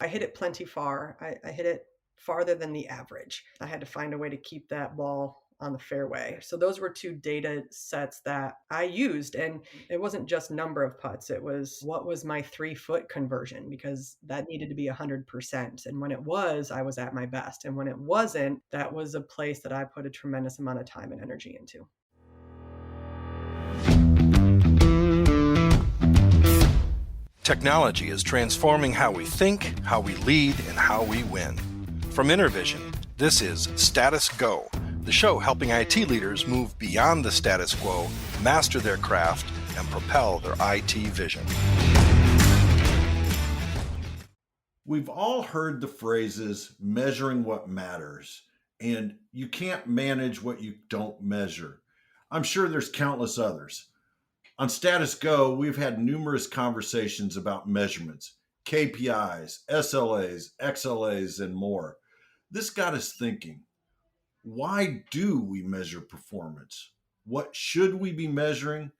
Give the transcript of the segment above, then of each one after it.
I hit it plenty far. I hit it farther than the average. I had to find a way to keep that ball on the fairway. So those were two data sets that I used. And it wasn't just number of putts, it was what was my 3 foot conversion, because that needed to be 100%. And when it was, I was at my best. And when it wasn't, that was a place that I put a tremendous amount of time and energy into. Technology is transforming how we think, how we lead, and how we win. From Intervision, this is Status Go, the show helping IT leaders move beyond the status quo, master their craft, and propel their IT vision. We've all heard the phrases measuring what matters, and you can't manage what you don't measure. I'm sure there's countless others. On Status Go, we've had numerous conversations about measurements, KPIs, SLAs, XLAs, and more. This got us thinking, why do we measure performance? What should we be measuring?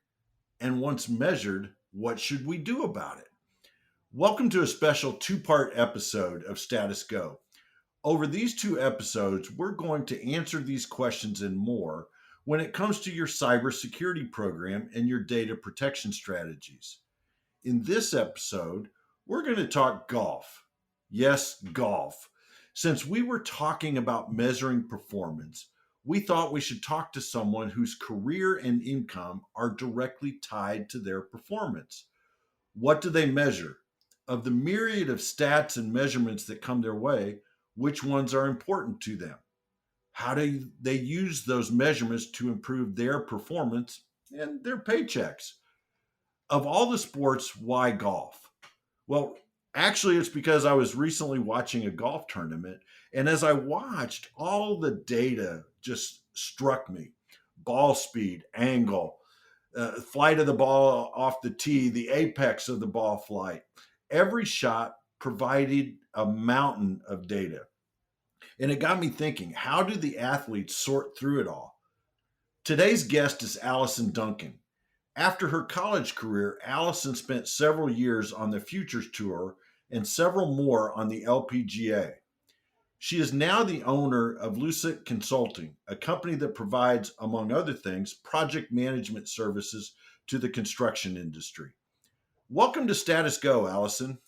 And once measured, what should we do about it? Welcome to a special two-part episode of Status Go. Over these 2 episodes, we're going to answer these questions and more when it comes to your cybersecurity program and your data protection strategies. In this episode, we're going to talk golf. Yes, golf. Since we were talking about measuring performance, we thought we should talk to someone whose career and income are directly tied to their performance. What do they measure? Of the myriad of stats and measurements that come their way, which ones are important to them? How do they use those measurements to improve their performance and their paychecks? Of all the sports, why golf? Well, actually, it's because I was recently watching a golf tournament, and as I watched, all the data just struck me. Ball speed, angle, flight of the ball off the tee, the apex of the ball flight. Every shot provided a mountain of data. And it got me thinking, how do the athletes sort through it all? Today's guest is Allison Duncan. After her college career, Allison spent several years on the Futures Tour and several more on the LPGA. She is now the owner of Lucent Consulting, a company that provides, among other things, project management services to the construction industry. Welcome to Status Go, Allison.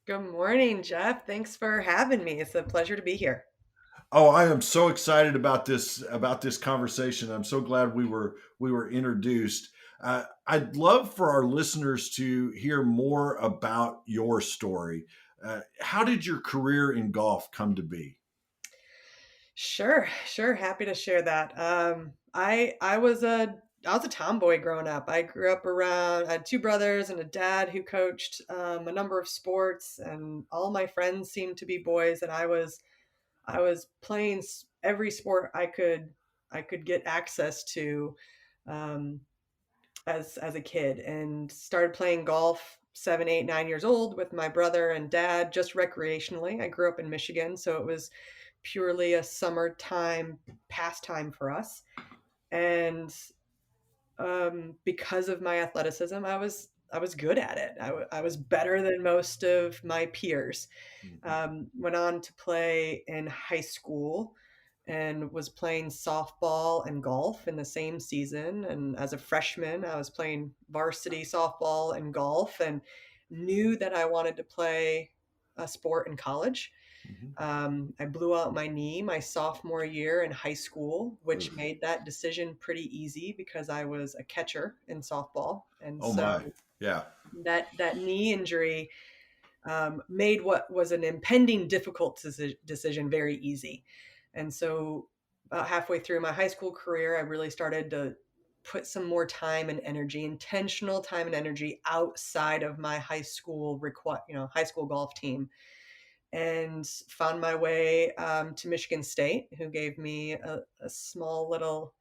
Good morning, Jeff. Thanks for having me. It's a pleasure to be here. Oh, I am so excited about this conversation. I'm so glad we were introduced. I'd love for our listeners to hear more about your story. How did your career in golf come to be? Sure. Happy to share that. I was a tomboy growing up. I grew up around. I had 2 brothers and a dad who coached a number of sports, and all my friends seemed to be boys. And I was playing every sport I could get access to um, as a kid, and started playing golf 7, 8, 9 years old with my brother and dad, just recreationally. I grew up in Michigan, so it was purely a summertime pastime for us. And because of my athleticism, I was good at it. I was better than most of my peers. Mhm. Went on to play in high school and was playing softball and golf in the same season. And as a freshman, I was playing varsity softball and golf, and knew that I wanted to play a sport in college. Mhm. I blew out my knee my sophomore year in high school, which Oof. made that decision pretty easy because I was a catcher in softball. And Oh so my, yeah. that knee injury made what was an impending difficult decision very easy. And so about halfway through my high school career, I really started to put some more time and energy, intentional time and energy, outside of my high school golf team, and found my way to Michigan State, who gave me a small little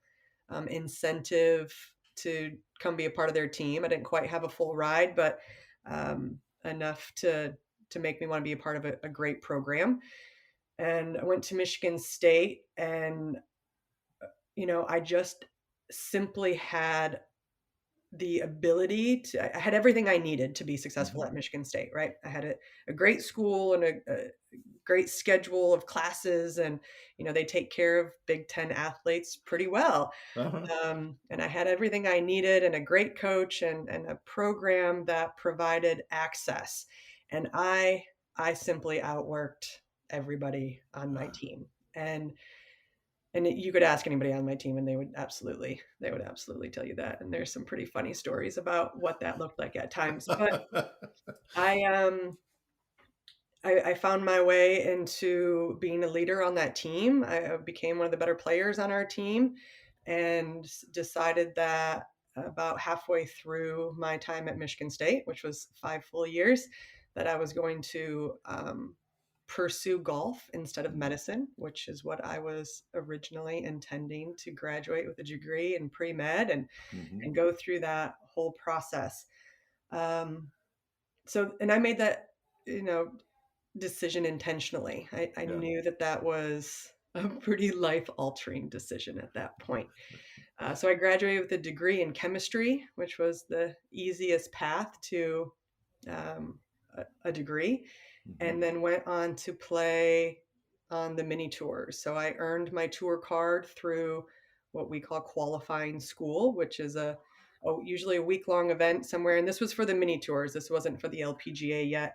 incentive to come be a part of their team. I didn't quite have a full ride, but enough to make me want to be a part of a great program. And I went to Michigan State, and I just simply had the ability to, I had everything I needed to be successful Hmm. at Michigan State, right? I had a great school and a great schedule of classes, and, they take care of Big Ten athletes pretty well. Uh-huh. And I had everything I needed and a great coach and a program that provided access. And I simply outworked everybody on my team. And you could ask anybody on my team and they would absolutely tell you that. And there's some pretty funny stories about what that looked like at times. But I I found my way into being a leader on that team. I became one of the better players on our team and decided that about halfway through my time at Michigan State, which was 5 full years, that I was going to pursue golf instead of medicine, which is what I was originally intending to graduate with a degree in pre med Hmm. and go through that whole process. Um, and I made that, you know, decision intentionally. I Yeah. knew that that was a pretty life altering decision at that point. So I graduated with a degree in chemistry, which was the easiest path to a degree, Hmm. and then went on to play on the mini tours. So I earned my tour card through what we call qualifying school, which is usually a week long event somewhere. And this was for the mini tours. This wasn't for the LPGA yet.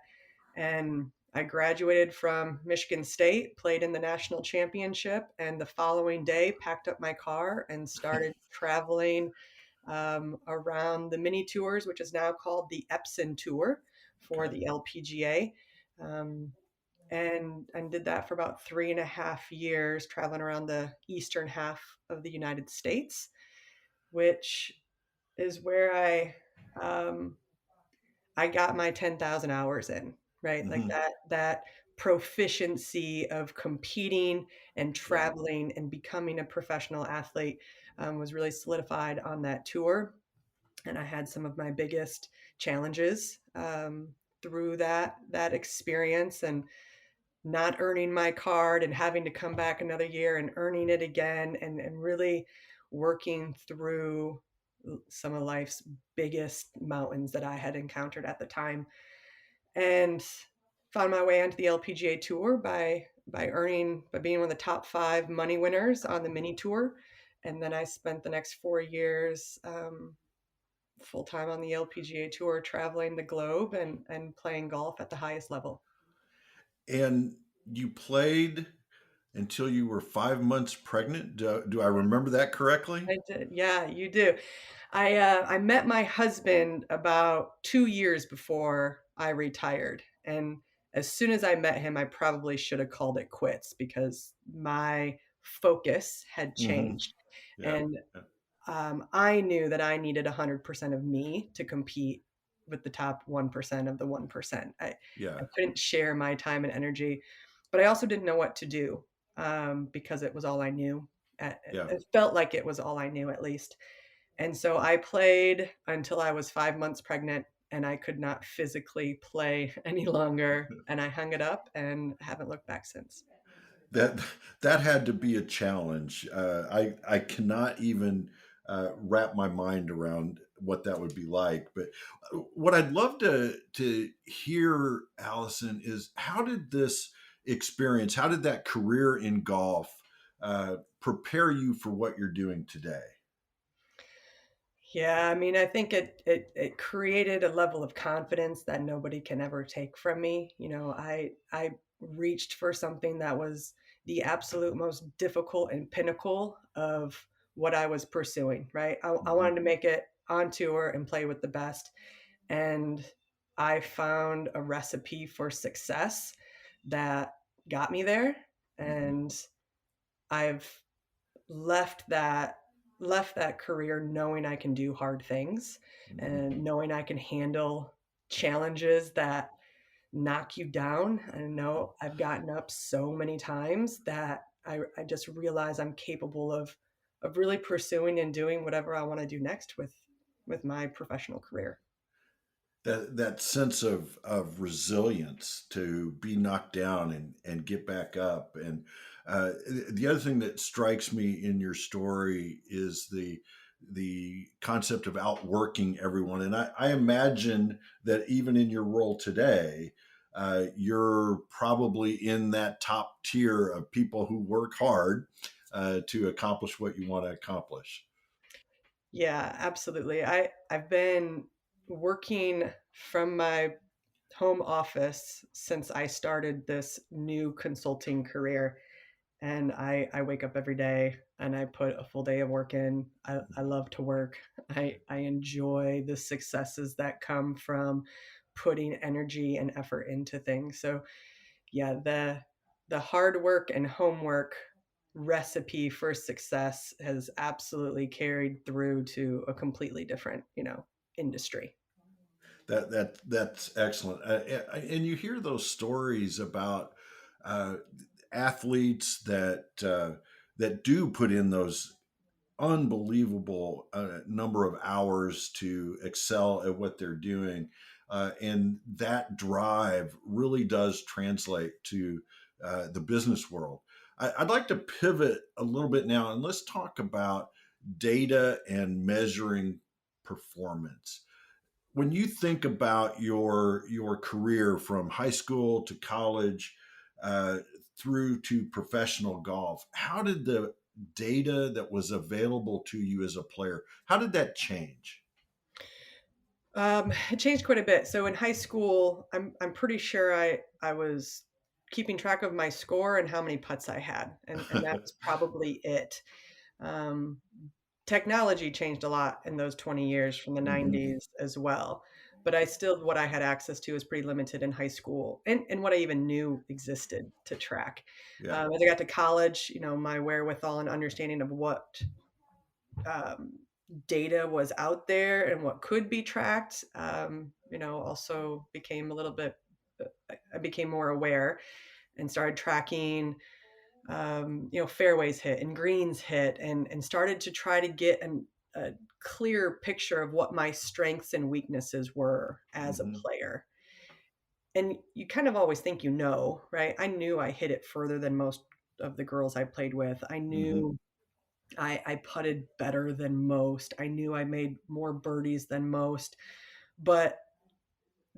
And I graduated from Michigan State, played in the national championship, and the following day packed up my car and started traveling around the mini tours, which is now called the Epson Tour for Okay. the LPGA. Um, and did that for about 3.5 years, traveling around the eastern half of the United States, which is where um, I got my 10,000 hours in, right? Like Hmm. that proficiency of competing and Yeah. traveling and becoming a professional athlete was really solidified on that tour. And I had some of my biggest challenges through that experience, and not earning my card and having to come back another year and earning it again, and really working through some of life's biggest mountains that I had encountered at the time, and found my way onto the LPGA tour by being one of the top 5 money winners on the mini tour. And then I spent the next 4 years full time on the LPGA tour, traveling the globe and playing golf at the highest level. And you played until you were 5 months pregnant. Do I remember that correctly? I did. Yeah, you do. I met my husband about 2 years before I retired, and as soon as I met him, I probably should have called it quits because my focus had Hmm. changed, Yeah. and Yeah. I knew that I needed 100% of me to compete with the top 1% of the 1%. I Yeah. couldn't share my time and energy, but I also didn't know what to do because it was all I knew. Yeah. It felt like it was all I knew, at least. And so I played until I was 5 months pregnant, and I could not physically play any longer. And I hung it up and haven't looked back since. That that had to be a challenge. I cannot even wrap my mind around what that would be like. But what I'd love to hear, Allison, is how did this experience, how did that career in golf prepare you for what you're doing today? Yeah, I mean, I think it created a level of confidence that nobody can ever take from me. I reached for something that was the absolute most difficult and pinnacle of what I was pursuing, right? I Hmm. wanted to make it on tour and play with the best. And I found a recipe for success that got me there. Hmm. And I've left that left that career knowing I can do hard things Hmm. and knowing I can handle challenges that knock you down. I know I've gotten up so many times that I just realize I'm capable of really pursuing and doing whatever I want to do next with my professional career. That sense of resilience to be knocked down and get back up. And the other thing that strikes me in your story is the concept of outworking everyone. And I imagine that even in your role today, you're probably in that top tier of people who work hard to accomplish what you want to accomplish. Yeah, absolutely. I've been working from my home office since I started this new consulting career. And I wake up every day and I put a full day of work in. I love to work. I enjoy the successes that come from putting energy and effort into things. So yeah, the hard work and homework recipe for success has absolutely carried through to a completely different, industry. That's excellent. And you hear those stories about uh, athletes that do put in those unbelievable number of hours to excel at what they're doing. And that drive really does translate to the business world. I'd like to pivot a little bit now and let's talk about data and measuring performance. When you think about your career from high school to college uh, through to professional golf, how did the data that was available to you as a player, how did that change? It changed quite a bit. So in high school, I'm pretty sure I was keeping track of my score and how many putts I had, and that was probably it. Um, Technology changed a lot in those 20 years from the Hmm. 90s as well. But I still, what I had access to was pretty limited in high school and what I even knew existed to track. Yeah. As I got to college, my wherewithal and understanding of what um, data was out there and what could be tracked, also became a little bit, I became more aware and started tracking fairways hit and greens hit and started to try to get a clear picture of what my strengths and weaknesses were as a Hmm. player. And you kind of always think, right? I knew I hit it further than most of the girls I played with. I Hmm. knew I putted better than most. I knew I made more birdies than most. But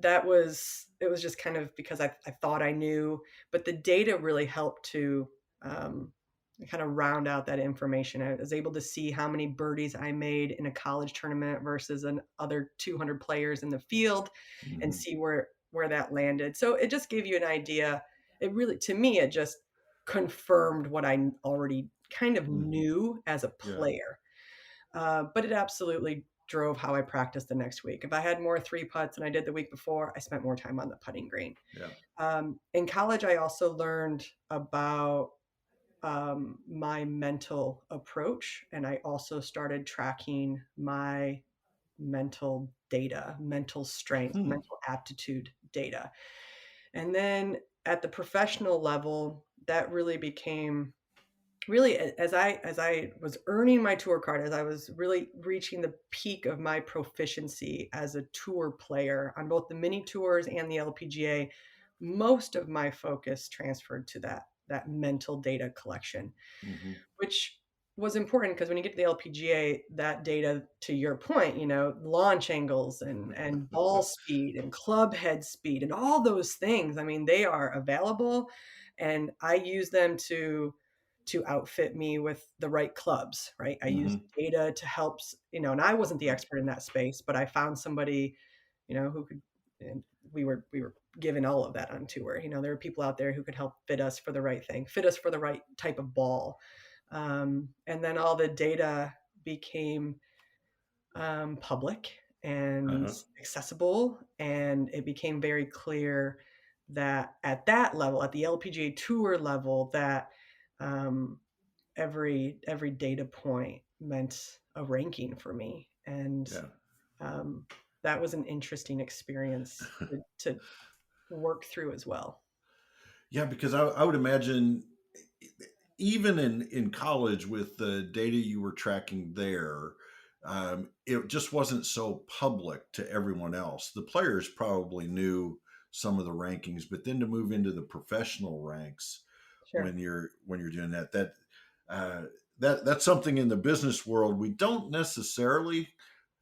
it was just kind of because I thought I knew, but the data really helped to um, kind of round out that information. I was able to see how many birdies I made in a college tournament versus an other 200 players in the field and Hmm. see where that landed. So it just gave you an idea. It really, to me, it just confirmed what I already kind of Hmm. knew as a Yeah. player. But it absolutely drove how I practiced the next week. If I had more three putts than I did the week before, I spent more time on the putting green. Yeah. In college, I also learned about my mental approach, and I also started tracking my mental data, mental strength, Hmm. mental aptitude data. And then at the professional level, that really became really as I was earning my tour card, as I was really reaching the peak of my proficiency as a tour player on both the mini tours and the LPGA, most of my focus transferred to that mental data collection, Hmm. which was important because when you get to the LPGA, that data, to your point, launch angles and ball speed and club head speed and all those things. I mean, they are available, and I use them to outfit me with the right clubs. Right, I use Hmm. data to help. And I wasn't the expert in that space, but I found somebody, who could. And we were given all of that on tour. There were people out there who could help fit us for the right thing, fit us for the right type of ball, and then all the data became public and Uh-huh. accessible. And it became very clear that at that level, at the LPGA Tour level, that um, every data point meant a ranking for me. And Yeah. um, that was an interesting experience to work through as well. Yeah, because I would imagine even in college with the data you were tracking there, it just wasn't so public to everyone else. The players probably knew some of the rankings, but then to move into the professional ranks Sure. when you're doing that, uh, that's something in the business world we don't necessarily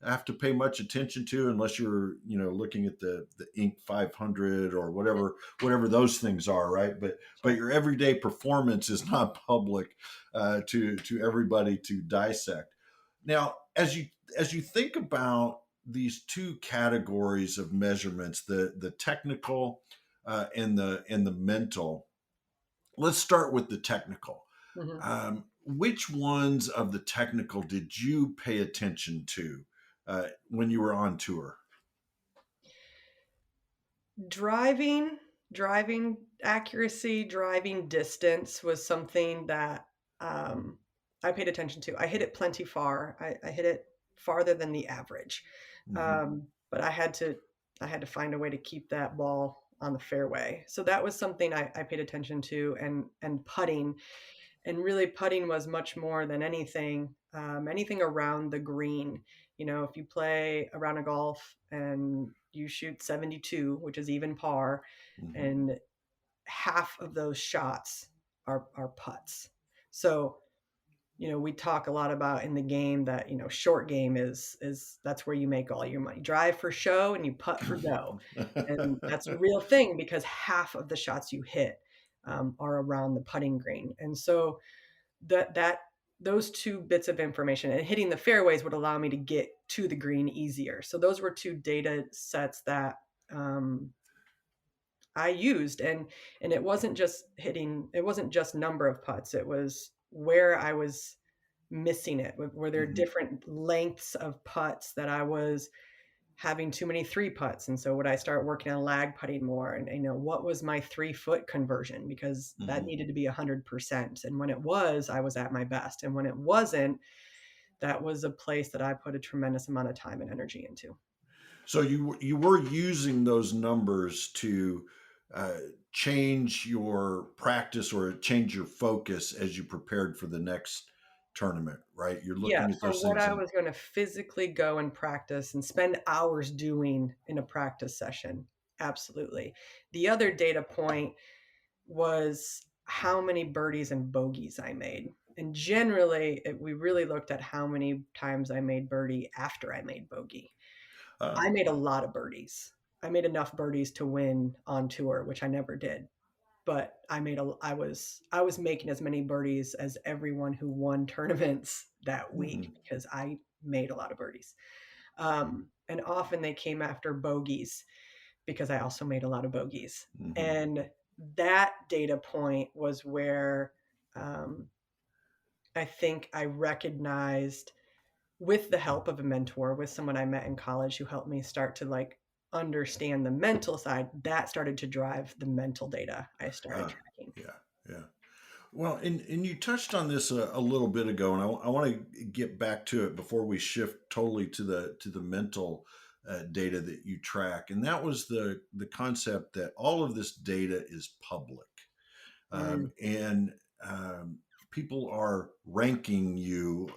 have to pay much attention to unless you're, looking at the Inc. 500 or whatever those things are, right? But Sure. your everyday performance is not public to everybody to dissect. Now, as you think about these two categories of measurements, the technical and the mental, let's start with the technical. Mhm. Which ones of the technical did you pay attention to when you were on tour? Driving driving accuracy, driving distance was something that, um, I paid attention to. I hit it plenty far. I hit it farther than the average. Hmm. But I had to find a way to keep that ball on the fairway. So that was something I paid attention to, and putting. And really putting was much more than anything around the green. If you play a round of golf and you shoot 72, which is even par, Hmm. and half of those shots are putts. So, we talk a lot about in the game that, short game is that's where you make all your money. Drive for show and you putt for dough. And that's a real thing because half of the shots you hit are around the putting green. And so that those two bits of information and hitting the fairways would allow me to get to the green easier. So those were two data sets that um, I used, and it wasn't just number of putts. It was where I was missing it. Were there Hmm. different lengths of putts that I was having too many three putts? And so would I start working on lag putting more? And what was my 3 foot conversion? Because that Hmm. needed to be 100%. And when it was, I was at my best. And when it wasn't, that was a place that I put a tremendous amount of time and energy into. So you were using those numbers to uh, change your practice or change your focus as you prepared for the next tournament, right? You're Yeah, looking at for those what things I and was going to physically go and practice and spend hours doing in a practice session. Absolutely. The other data point was how many birdies and bogeys I made. And generally, we really looked at how many times I made birdie after I made bogey. uh, I made a lot of birdies. I made enough birdies to win on tour, which I never did. But I was making as many birdies as everyone who won tournaments that week mhm, because I made a lot of birdies. And often they came after bogeys because I also made a lot of bogeys. mhm. And that data point was where um, I think I recognized, with the help of a mentor, with someone I met in college who helped me start to like understand the mental side, that started to drive the mental data I started Uh, tracking. yeah, yeah. Well, and you touched on this a little bit ago, and I want to get back to it before we shift totally to the mental data that you track, and that was the concept that all of this data is public, Mm. and people are ranking you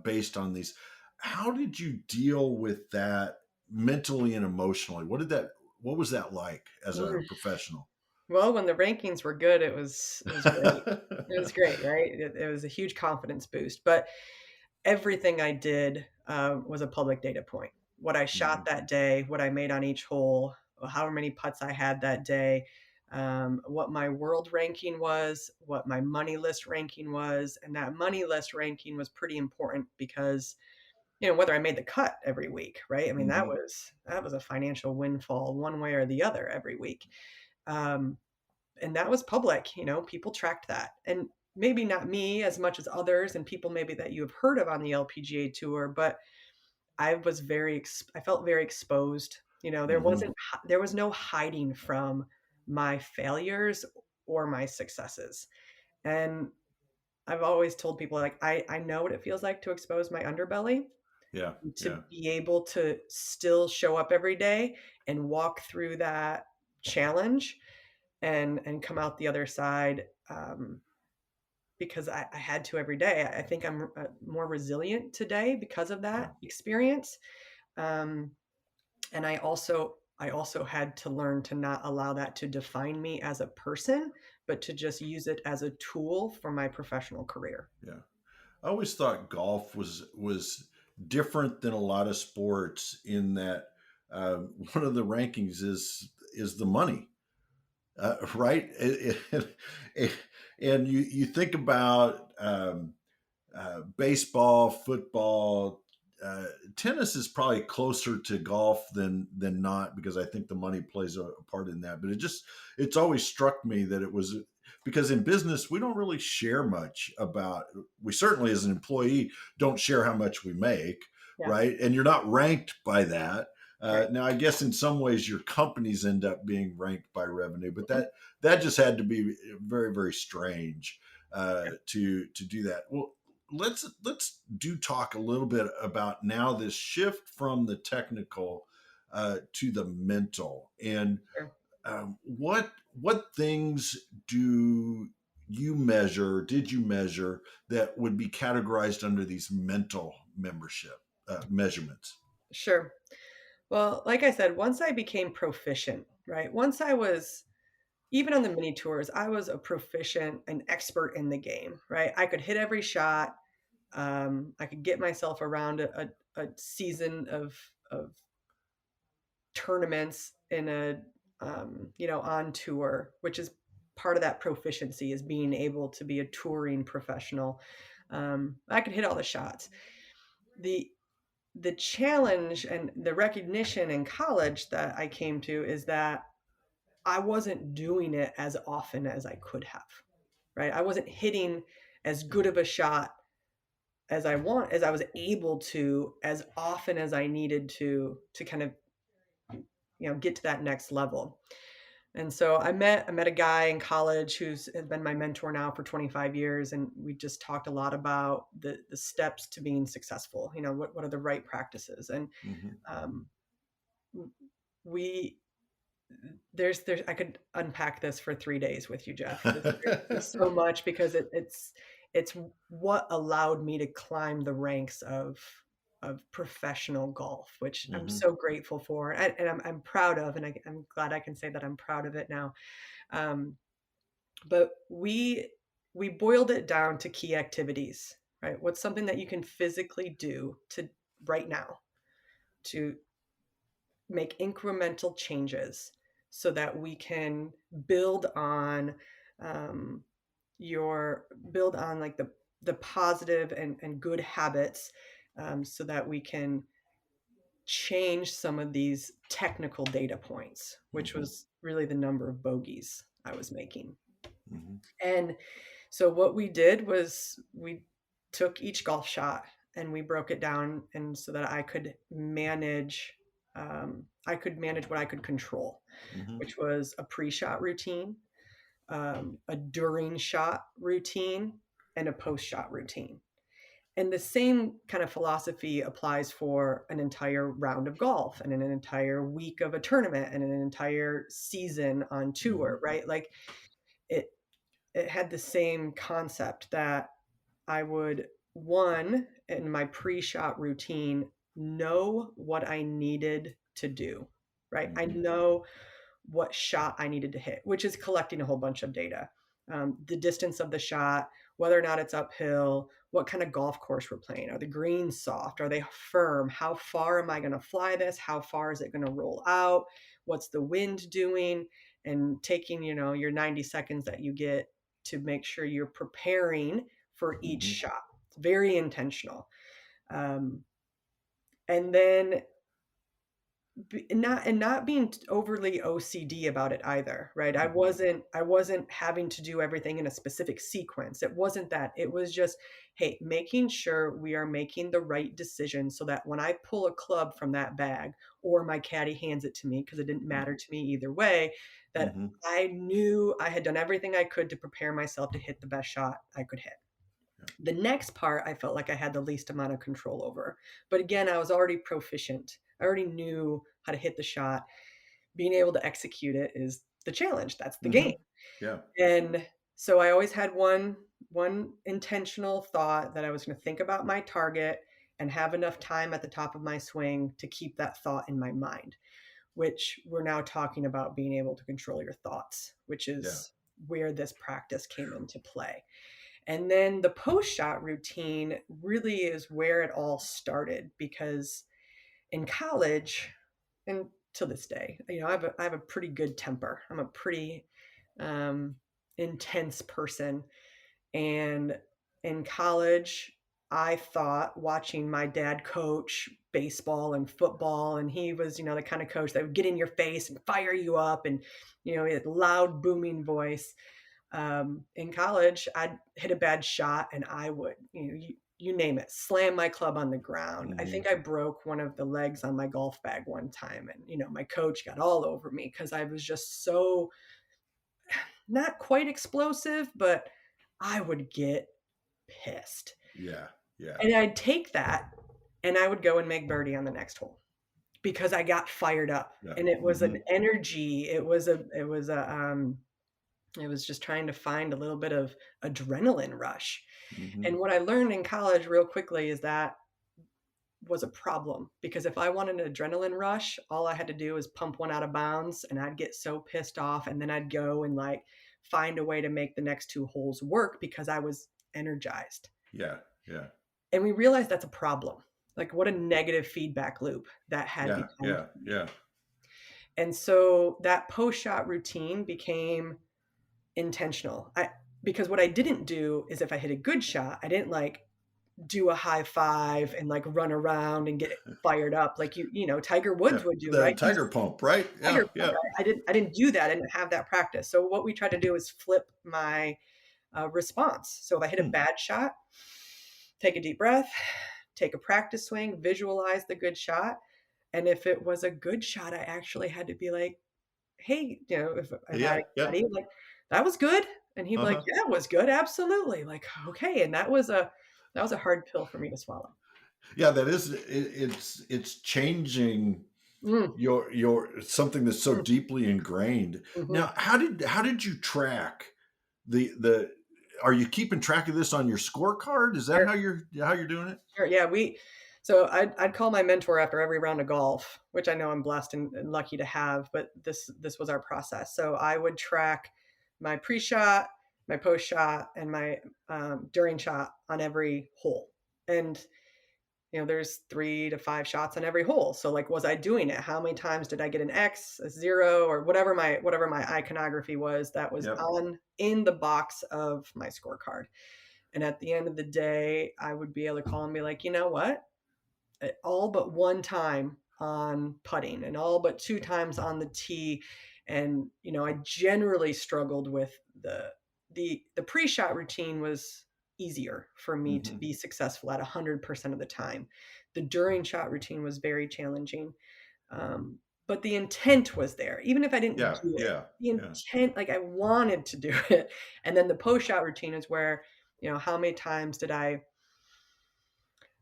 based on these. How did you deal with that mentally and emotionally? What was that like as a Mm. professional? Well, when the rankings were good, it was great. It was great, right? It was a huge confidence boost. But everything I did was a public data point. What I shot Mhm, that day, what I made on each hole, however many putts I had that day, what my world ranking was, what my money list ranking was, and that money list ranking was pretty important because whether I made the cut every week, right? I mean that mhm. was that was a financial windfall one way or the other every week. Um, and that was public. People tracked that, and maybe not me as much as others and people maybe that you have heard of on the LPGA tour, but I felt very exposed. Mhm. There was no hiding from my failures or my successes. And I've always told people, like, I know what it feels like to expose my underbelly, Yeah, to yeah, be able to still show up every day and walk through that challenge and come out the other side, because I had to every day. I think I'm more resilient today because of yeah, that experience. Um, and I also had to learn to not allow that to define me as a person, but to just use it as a tool for my professional career. yeah. I always thought golf was different than a lot of sports in that one of the rankings is the money, right? And you think about baseball, football, tennis is probably closer to golf than not, because I think the money plays a part in that. But it's always struck me that it was because in business we don't really share much about. We certainly as an employee don't share how much we make, Yeah, right? And you're not ranked by that. right. Now, I guess in some ways your companies end up being ranked by revenue, but that just had to be very, very strange to do that. Well, let's do talk a little bit about now this shift from the technical to the mental, and Sure. what things do you measure? Did you measure that would be categorized under these mental membership measurements? Sure. Well, like I said, once I became proficient, right? Once I was even on the mini tours, I was a proficient, an expert in the game, right? I could hit every shot. I could get myself around a season of tournaments in a on tour, which is part of that proficiency is being able to be a touring professional. I could hit all the shots. The the challenge and the recognition in college that I came to is that I wasn't doing it as often as I could have, right? I wasn't hitting as good of a shot as I was able to as often as I needed to kind of, get to that next level. And so I met a guy in college has been my mentor now for 25 years, and we just talked a lot about the steps to being successful. What are the right practices? And Mm-hmm. um, we there's I could unpack this for 3 days with you, Jeff. There's so much because it's what allowed me to climb the ranks of professional golf, which I'm Mm-hmm. so grateful for, and I'm proud of, and I'm glad I can say that I'm proud of it now. Um, but we boiled it down to key activities, right? What's something that you can physically do to right now to make incremental changes so that we can build on um, build on like the positive and good habits, so that we can change some of these technical data points, which Mm-hmm. was really the number of bogeys I was making. Mm-hmm. And so what we did was we took each golf shot and we broke it down, and so that I could manage what I could control, Mm-hmm. which was a pre-shot routine, a during shot routine, and a post-shot routine. And the same kind of philosophy applies for an entire round of golf and an entire week of a tournament and an entire season on Mm-hmm. tour, right? Like it it had the same concept that I would, one, in my pre-shot routine, know what I needed to do, right? I Mm-hmm. know what shot I needed to hit, which is collecting a whole bunch of data. The distance of the shot, whether or not it's uphill, what kind of golf course we're playing. Are the greens soft? Are they firm? How far am I going to fly this? How far is it going to roll out? What's the wind doing? And taking, your 90 seconds that you get to make sure you're preparing for each Mm-hmm. shot. It's very intentional. Um, and then not being overly OCD about it either, right? I Mm-hmm. wasn't having to do everything in a specific sequence. It wasn't that. It was just, hey, making sure we are making the right decision so that when I pull a club from that bag or my caddy hands it to me, because it didn't matter to me either way, that Mm-hmm. I knew I had done everything I could to prepare myself to hit the best shot I could hit. Yeah. The next part I felt like I had the least amount of control over. But again, I was already proficient. I already knew how to hit the shot. Being able to execute it is the challenge. That's the Mm-hmm. game. Yeah. And so I always had one intentional thought that I was going to think about my target and have enough time at the top of my swing to keep that thought in my mind, which we're now talking about being able to control your thoughts, which Yeah. is where this practice came into play. And then the post shot routine really is where it all started, because in college, and to this day, I have a pretty good temper. I'm a pretty um, intense person. And in college, I thought, watching my dad coach baseball and football, and he was, the kind of coach that would get in your face and fire you up, and, he had loud, booming voice. In college, I'd hit a bad shot and I would, you name it, slam my club on the ground. I Hmm. think I broke one of the legs on my golf bag one time, and, my coach got all over me because I was just so not quite explosive, but I would get pissed. Yeah. Yeah. And I'd take that and I would go and make birdie on the next hole because I got fired up. Yeah. And it was Hmm. an energy. It was just trying to find a little bit of adrenaline rush. Hmm. And what I learned in college real quickly is that was a problem, because if I wanted an adrenaline rush, all I had to do was pump one out of bounds and I'd get so pissed off, and then I'd go and like find a way to make the next two holes work because I was energized. Yeah. Yeah. And we realized that's a problem. Like, what a negative feedback loop that had Yeah. become Yeah. for me. Yeah. And so that post shot routine became intentional. Because what I didn't do is, if I hit a good shot, I didn't like do a high five and like run around and get fired up like Tiger Yeah. Woods would do, The right? tiger pump, right? Tiger Yeah. pump, Yeah. right? I didn't do that. I didn't have that practice. So what we tried to do is flip my response. So if I hit a Hmm. bad shot, take a deep breath, take a practice swing, visualize the good shot. And if it was a good shot, I actually had to be like, hey, if I had Yeah. a Yeah. caddy, like, that was good. And he'd be like, Uh-huh. yeah, it was good. Absolutely. Like, okay. And that was a hard pill for me to swallow. Yeah. That is. It's changing Mm, your something that's so mm, deeply ingrained. mhm. Now, how did you track the? Are you keeping track of this on your scorecard? Is that Sure, how you're doing it? sure. Yeah, so I'd call my mentor after every round of golf, which I know I'm blessed and lucky to have, but this was our process. So I would track my pre-shot, my post-shot, and my during shot on every hole. And there's 3 to 5 shots on every hole. So like, was I doing it? How many times did I get an X, a zero, or whatever my iconography was that was Yep. on in the box of my scorecard? And at the end of the day, I would be able to call and be like, you know what? All but one time on putting and all but 2 times on the tee. And, I generally struggled with the pre-shot routine was easier for me to Hmm. be successful at 100% of the time. The during shot routine was very challenging. But the intent was there, even if I didn't Yeah. do it. Yeah. The Yeah. intent, like, I wanted to do it. And then the post shot routine is where, how many times did I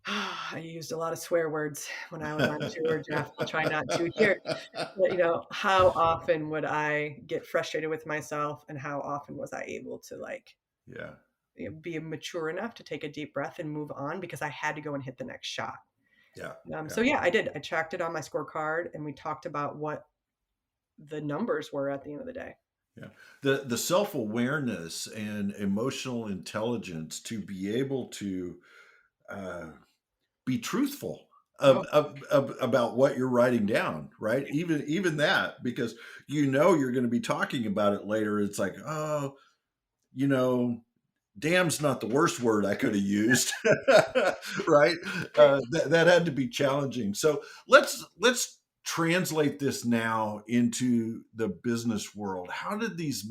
I used a lot of swear words when I was on tour, Jeff. I'll try not to here. But, how often would I get frustrated with myself, and how often was I able to, like, Yeah. be mature enough to take a deep breath and move on because I had to go and hit the next shot. Yeah. So Yeah. yeah, I did. I tracked it on my scorecard, and we talked about what the numbers were at the end of the day. Yeah. The self-awareness and emotional intelligence to be able to uh, be truthful Oh, about what you're writing down, right? Even that, because you're going to be talking about it later. It's like, oh, you know, damn's not the worst word I could have used, right? right. That had to be challenging. So let's translate this now into the business world. How did this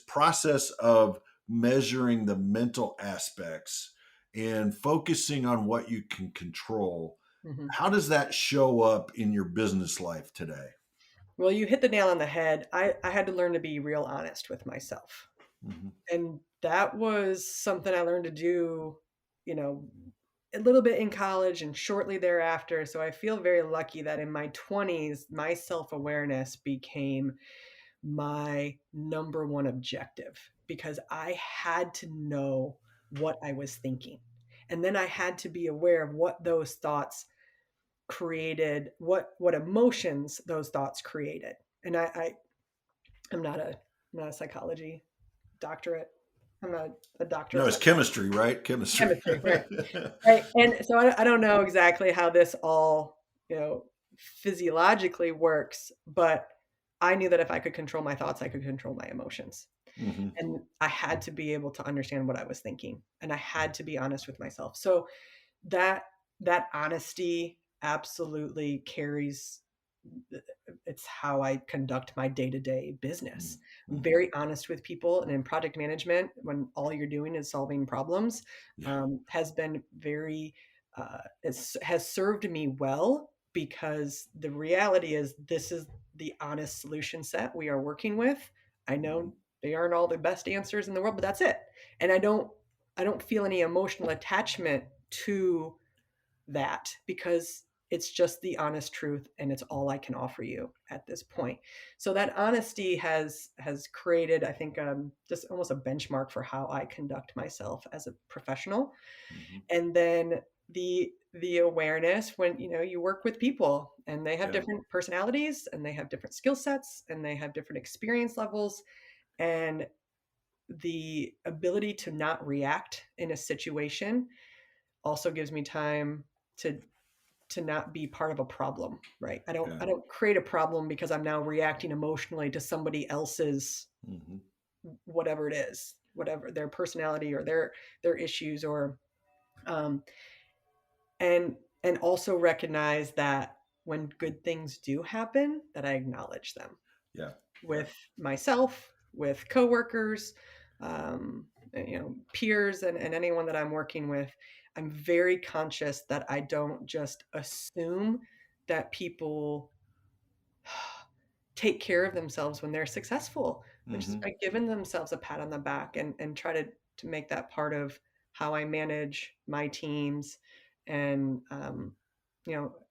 process of measuring the mental aspects and focusing on what you can control, Mhm. how does that show up in your business life today? Well, you hit the nail on the head. I had to learn to be real honest with myself. Hmm. And that was something I learned to do, you know, a little bit in college and shortly thereafter. So I feel very lucky that in my 20s, my self awareness became my number one objective, because I had to know what I was thinking. And then I had to be aware of what those thoughts created, what emotions those thoughts created. And I'm not a psychology doctorate. I'm a doctor No, of it's chemistry, right? Chemistry. chemistry, right? Right. And so I don't know exactly how this all, physiologically works, but I knew that if I could control my thoughts, I could control my emotions. Hmm. And I had to be able to understand what I was thinking, and I had to be honest with myself. So that that honesty absolutely carries, it's how I conduct my day-to-day business. I'm Hmm. very honest with people, and in project management, when all you're doing is solving problems, Yeah. has been very has served me well, because the reality is this is the honest solution set we are working with. I Hmm. know they aren't all the best answers in the world, but that's it. And I don't feel any emotional attachment to that, because it's just the honest truth, and it's all I can offer you at this point. So that honesty has created, I think, just almost a benchmark for how I conduct myself as a professional. Hmm. And then the awareness, when you work with people and they have Yeah. different personalities and they have different skill sets and they have different experience levels, and the ability to not react in a situation also gives me time to not be part of a problem, right? I don't Yeah. I don't create a problem because I'm now reacting emotionally to somebody else's Hmm. whatever it is, whatever their personality or their issues, or um and also recognize that when good things do happen, that I acknowledge them Yeah. Yeah. with myself, with coworkers, peers, and anyone that I'm working with. I'm very conscious that I don't just assume that people take care of themselves when they're successful, but just Hmm. by giving themselves a pat on the back, and try to make that part of how I manage my teams, and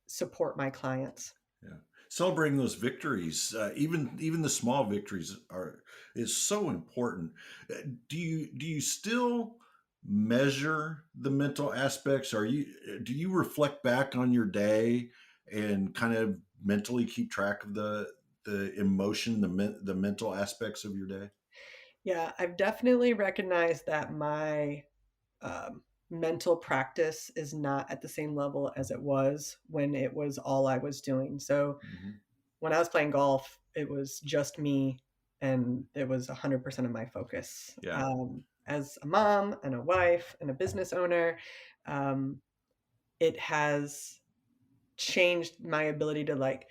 support my clients. Yeah. Celebrating those victories, even the small victories, are is so important. Do you still measure the mental aspects? Do you reflect back on your day and kind of mentally keep track of the emotion, the mental aspects of your day? Yeah, I've definitely recognized that my mental practice is not at the same level as it was when it was all I was doing. So Hmm. when I was playing golf, it was just me, and it was 100% of my focus. Yeah. As a mom and a wife and a business owner, um, it has changed my ability to like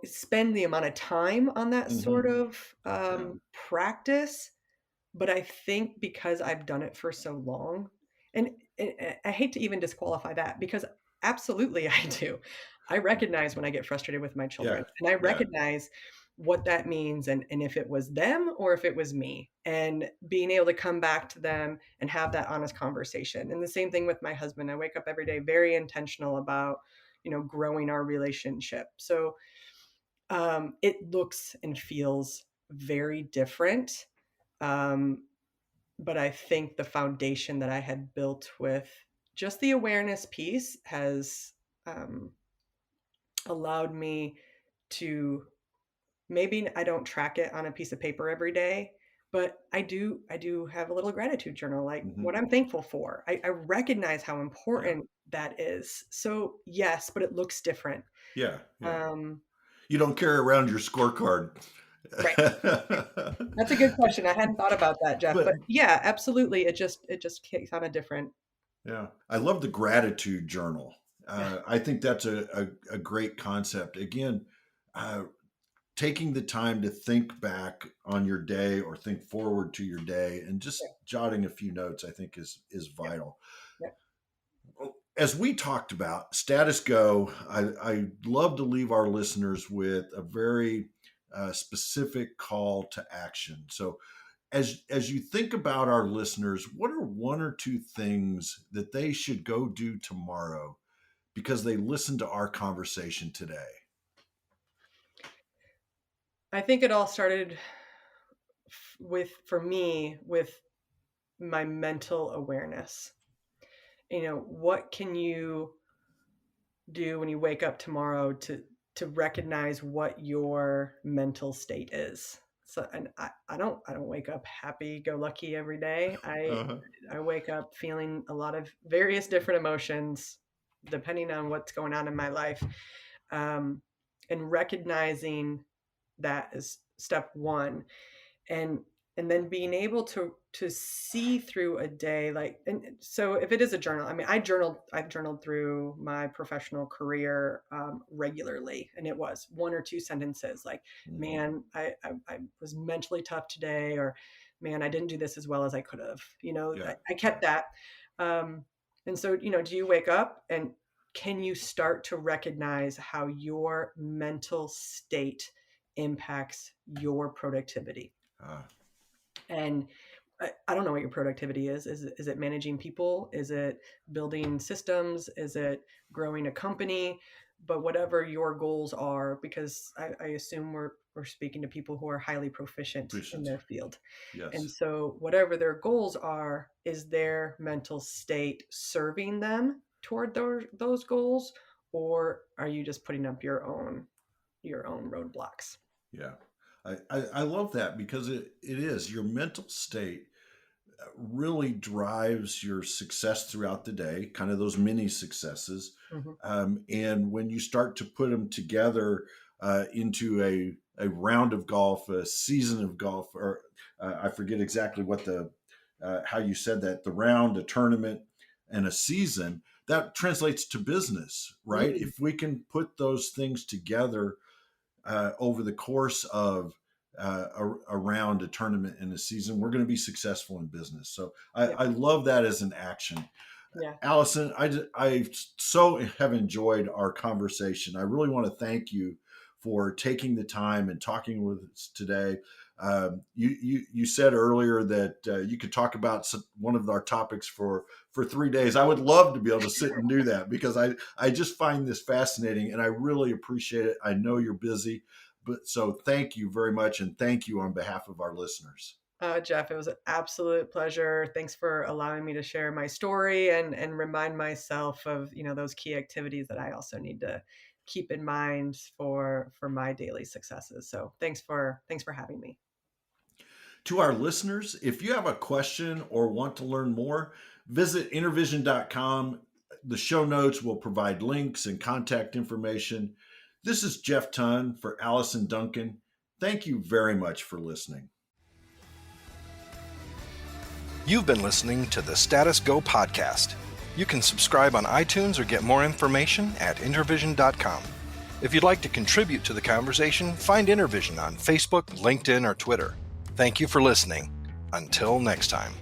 spend the amount of time on that Hmm. sort of Yeah. practice. But I think because I've done it for so long, and, I hate to even disqualify that, because absolutely I do. I recognize when I get frustrated with my Yeah. children, and I Yeah. recognize what that means, and if it was them or if it was me, and being able to come back to them and have that honest conversation. And the same thing with my husband. I wake up every day very intentional about, growing our relationship. So it looks and feels very different. Um, but I think the foundation that I had built with just the awareness piece has um, allowed me to, maybe I don't track it on a piece of paper every day, but I do have a little gratitude journal, like Hmm. what I'm thankful for. I recognize how Yeah. important that is. So yes, but it looks different. Yeah. Yeah. Um, You don't carry around your scorecard. right. That's a good question. I hadn't thought about that, Jeff. But But yeah, absolutely. It just kicks on a different. yeah, I love the gratitude journal. Yeah, I think that's a great concept. Again, uh, taking the time to think back on your day or think forward to your day and yeah, just jotting a few notes, I think is yeah, vital. yeah. As we talked about status go, I love to leave our listeners with a very specific call to action. So, as you think about our listeners, what are one or two things that they should go do tomorrow because they listened to our conversation today? I think it all started for me, with my mental awareness. What can you do when you wake up tomorrow to recognize what your mental state is? So, and I don't wake up happy go lucky every day. Uh-huh. I wake up feeling a lot of various different emotions depending on what's going on in my life. Um, and recognizing that is step one. And then being able to see through a day, like, and so if it is a journal, I mean, I've journaled through my professional career regularly, and it was one or two sentences like, Mhm. man, I was mentally tough today, or man, I didn't do this as well as I could have, Yeah. I kept that. um, and so, do you wake up and can you start to recognize how your mental state impacts your productivity? Uh, And I don't know what your productivity is. Is it managing people? Is it building systems? Is it growing a company? But whatever your goals are, because I assume we're speaking to people who are highly proficient in Efficient. their field. And Yes. so whatever their goals are, is their mental state serving them toward those goals? Or are you just putting up your own roadblocks? Yeah. I love that because it is your mental state really drives your success throughout the day, kind of those mini successes. Hmm. And when you start to put them together into a round of golf, a season of golf, or I forget exactly what how you said that, the round, a tournament, and a season, that translates to business, right? Mm, If we can put those things together over the course of around a tournament in a season, we're going to be successful in business. So yeah, I love that as an action. yeah. Allison, I so have enjoyed our conversation. I really want to thank you for taking the time and talking with us today. You said earlier that you could talk about one of our topics for 3 days. I would love to be able to sit and do that because I just find this fascinating and I really appreciate it. I know you're busy, but so thank you very much, and thank you on behalf of our listeners. Jeff, it was an absolute pleasure. Thanks for allowing me to share my story and remind myself of, those key activities that I also need to keep in mind for my daily successes. So thanks for having me. To our listeners, if you have a question or want to learn more, visit intervision.com. The show notes will provide links and contact information. This is Jeff Tunn for Allison Duncan. Thank you very much for listening. You've been listening to the Status Go podcast. You can subscribe on iTunes or get more information at intervision.com. If you'd like to contribute to the conversation, find Intervision on Facebook, LinkedIn, or Twitter. Thank you for listening. Until next time.